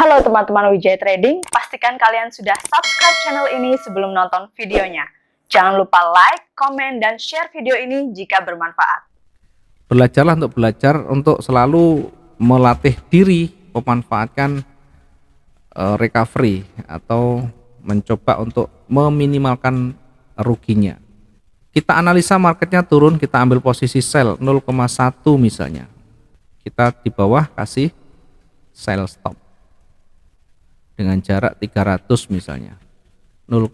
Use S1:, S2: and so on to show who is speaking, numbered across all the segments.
S1: Halo teman-teman Wijaya Trading, pastikan kalian sudah subscribe channel ini sebelum nonton videonya. Jangan lupa like, komen, dan share video ini jika bermanfaat.
S2: Belajarlah untuk belajar untuk selalu melatih diri memanfaatkan recovery atau mencoba untuk meminimalkan ruginya. Kita analisa marketnya turun, kita ambil posisi sell 0,1 misalnya. Kita di bawah kasih sell stop dengan jarak 300 misalnya 0,2.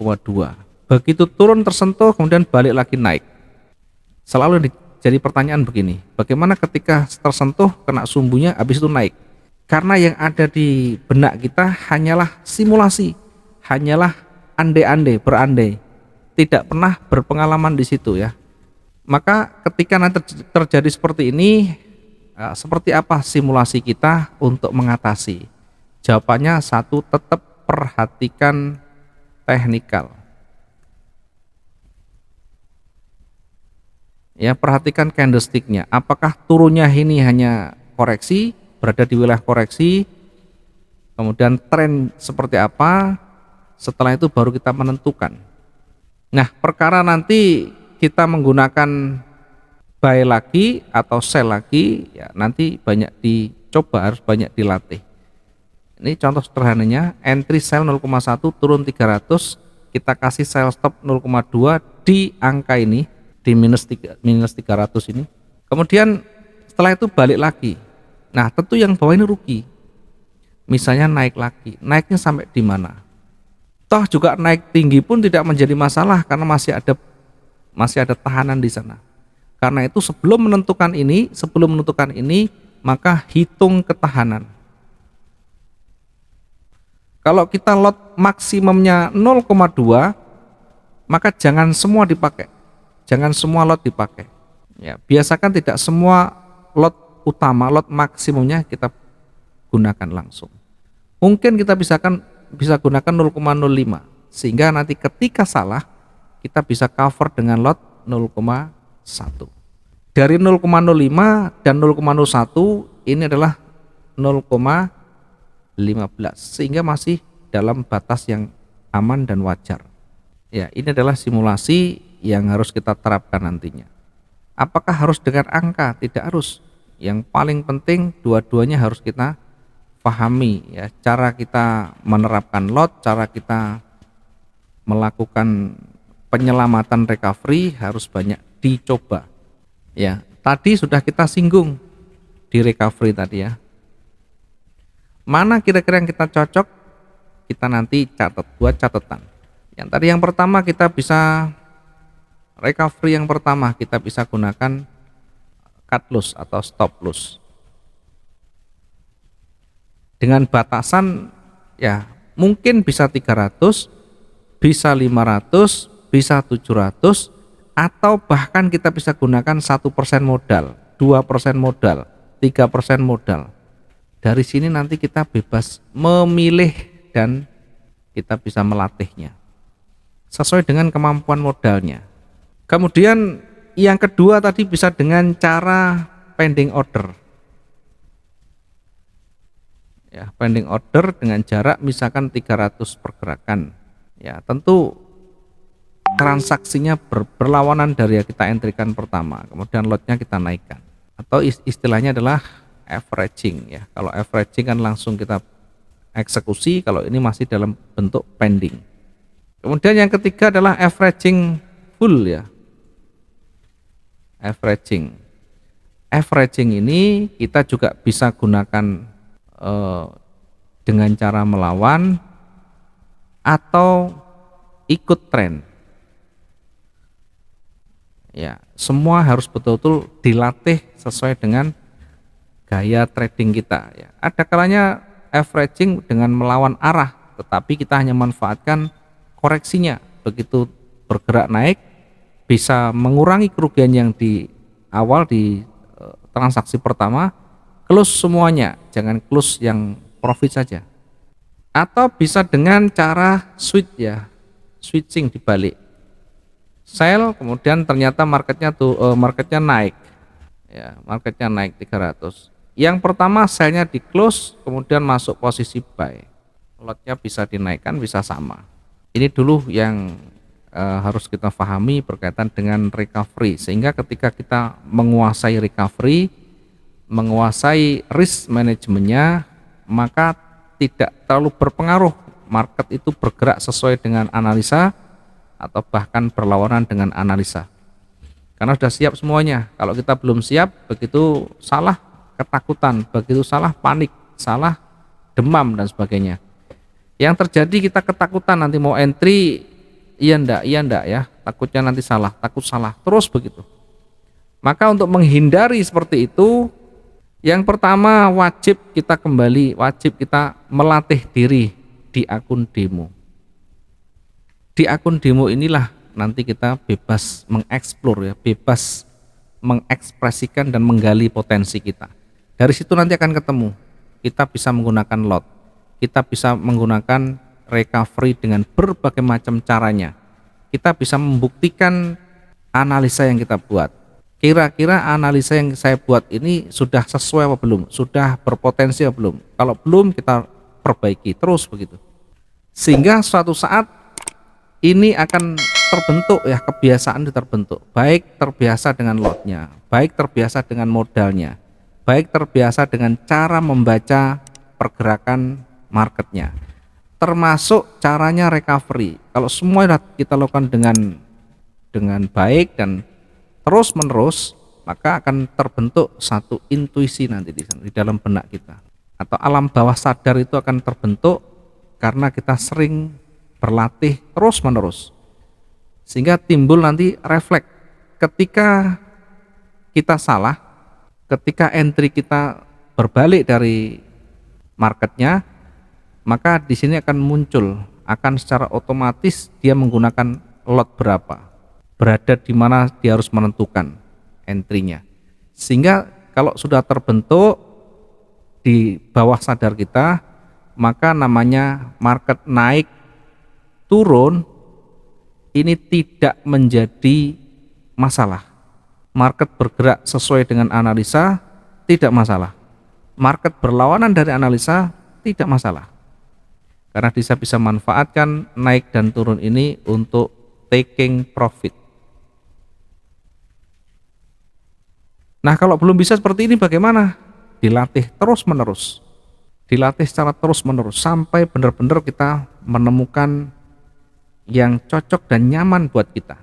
S2: Begitu turun tersentuh kemudian balik lagi naik. Selalu jadi pertanyaan begini, bagaimana ketika tersentuh kena sumbunya habis itu naik? Karena yang ada di benak kita hanyalah simulasi, hanyalah andai-andai, berandai, tidak pernah berpengalaman di situ ya. Maka ketika nanti terjadi seperti ini, seperti apa simulasi kita untuk mengatasi? Jawabannya satu, tetap perhatikan teknikal. Ya, perhatikan candlesticknya. Apakah turunnya ini hanya koreksi, berada di wilayah koreksi, kemudian tren seperti apa? Setelah itu baru kita menentukan. Nah, perkara nanti kita menggunakan buy lagi atau sell lagi, ya nanti banyak dicoba, harus banyak dilatih. Ini contoh sederhananya, entry sell 0,1 turun 300, kita kasih sell stop 0,2 di angka ini, di minus 300 ini. Kemudian setelah itu balik lagi. Nah, tentu yang bawah ini rugi. Misalnya naik lagi, naiknya sampai di mana? Toh juga naik tinggi pun tidak menjadi masalah karena masih ada tahanan di sana. Karena itu sebelum menentukan ini, maka hitung ketahanan. Kalau kita lot maksimumnya 0,2, maka jangan semua dipakai. Jangan semua lot dipakai. Ya, biasakan tidak semua lot utama, lot maksimumnya kita gunakan langsung. Mungkin kita bisa gunakan 0,05 sehingga nanti ketika salah kita bisa cover dengan lot 0,1. Dari 0,05 dan 0,01 ini adalah 0,15 sehingga masih dalam batas yang aman dan wajar. Ya, ini adalah simulasi yang harus kita terapkan nantinya. Apakah harus dengan angka? Tidak harus. Yang paling penting dua-duanya harus kita pahami ya, cara kita menerapkan lot, cara kita melakukan penyelamatan recovery harus banyak dicoba. Ya, tadi sudah kita singgung di recovery tadi ya. Mana kira-kira yang kita cocok? Kita nanti buat catatan. Yang tadi yang pertama kita bisa recovery, yang pertama kita bisa gunakan cut loss atau stop loss. Dengan batasan ya mungkin bisa 300, bisa 500, bisa 700, atau bahkan kita bisa gunakan 1% modal, 2% modal, 3% modal. Dari sini nanti kita bebas memilih dan kita bisa melatihnya sesuai dengan kemampuan modalnya. Kemudian yang kedua tadi bisa dengan cara pending order. Ya, pending order dengan jarak misalkan 300 pergerakan. Ya, tentu transaksinya berlawanan dari yang kita entrykan pertama, kemudian lotnya kita naikkan. Atau istilahnya adalah averaging ya. Kalau averaging kan langsung kita eksekusi, kalau ini masih dalam bentuk pending. Kemudian yang ketiga adalah averaging full ya. Averaging ini kita juga bisa gunakan dengan cara melawan atau ikut tren. Ya, semua harus betul-betul dilatih sesuai dengan gaya trading kita ya. Ada kalanya averaging dengan melawan arah, tetapi kita hanya manfaatkan koreksinya. Begitu bergerak naik bisa mengurangi kerugian yang di awal di transaksi pertama, close semuanya, jangan close yang profit saja. Atau bisa dengan cara switch ya, switching dibalik. Sell kemudian ternyata marketnya naik. Ya, marketnya naik 300. Yang pertama selnya di close, kemudian masuk posisi buy. Lotnya bisa dinaikkan, bisa sama. Ini dulu yang harus kita pahami berkaitan dengan recovery, sehingga ketika kita menguasai recovery, menguasai risk manajemennya, maka tidak terlalu berpengaruh market itu bergerak sesuai dengan analisa atau bahkan berlawanan dengan analisa, karena sudah siap semuanya. Kalau kita belum siap, begitu salah ketakutan, begitu salah panik, salah demam dan sebagainya. Yang terjadi kita ketakutan, nanti mau entry iya ndak ya, takutnya nanti salah, takut salah terus begitu. Maka untuk menghindari seperti itu, yang pertama wajib kita melatih diri di akun demo. Di akun demo inilah nanti kita bebas mengeksplor ya, bebas mengekspresikan dan menggali potensi kita. Dari situ nanti akan ketemu, kita bisa menggunakan lot, kita bisa menggunakan recovery dengan berbagai macam caranya. Kita bisa membuktikan analisa yang kita buat. Kira-kira analisa yang saya buat ini sudah sesuai apa belum? Sudah berpotensi apa belum? Kalau belum, kita perbaiki terus begitu. Sehingga suatu saat ini akan terbentuk ya, kebiasaan itu terbentuk. Baik terbiasa dengan lotnya, baik terbiasa dengan modalnya, baik terbiasa dengan cara membaca pergerakan marketnya, termasuk caranya recovery. Kalau semua kita lakukan dengan baik dan terus menerus, maka akan terbentuk satu intuisi nanti di dalam benak kita, atau alam bawah sadar itu akan terbentuk karena kita sering berlatih terus menerus, sehingga timbul nanti refleks ketika kita salah, ketika entry kita berbalik dari marketnya, maka di sini akan muncul, akan secara otomatis dia menggunakan lot berapa, berada di mana dia harus menentukan entry-nya. Sehingga kalau sudah terbentuk di bawah sadar kita, maka namanya market naik turun ini tidak menjadi masalah. Market bergerak sesuai dengan analisa tidak masalah. Market berlawanan dari analisa tidak masalah. Karena bisa manfaatkan naik dan turun ini untuk taking profit. Nah, kalau belum bisa seperti ini bagaimana? Dilatih terus menerus. Dilatih secara terus menerus sampai benar-benar kita menemukan yang cocok dan nyaman buat kita.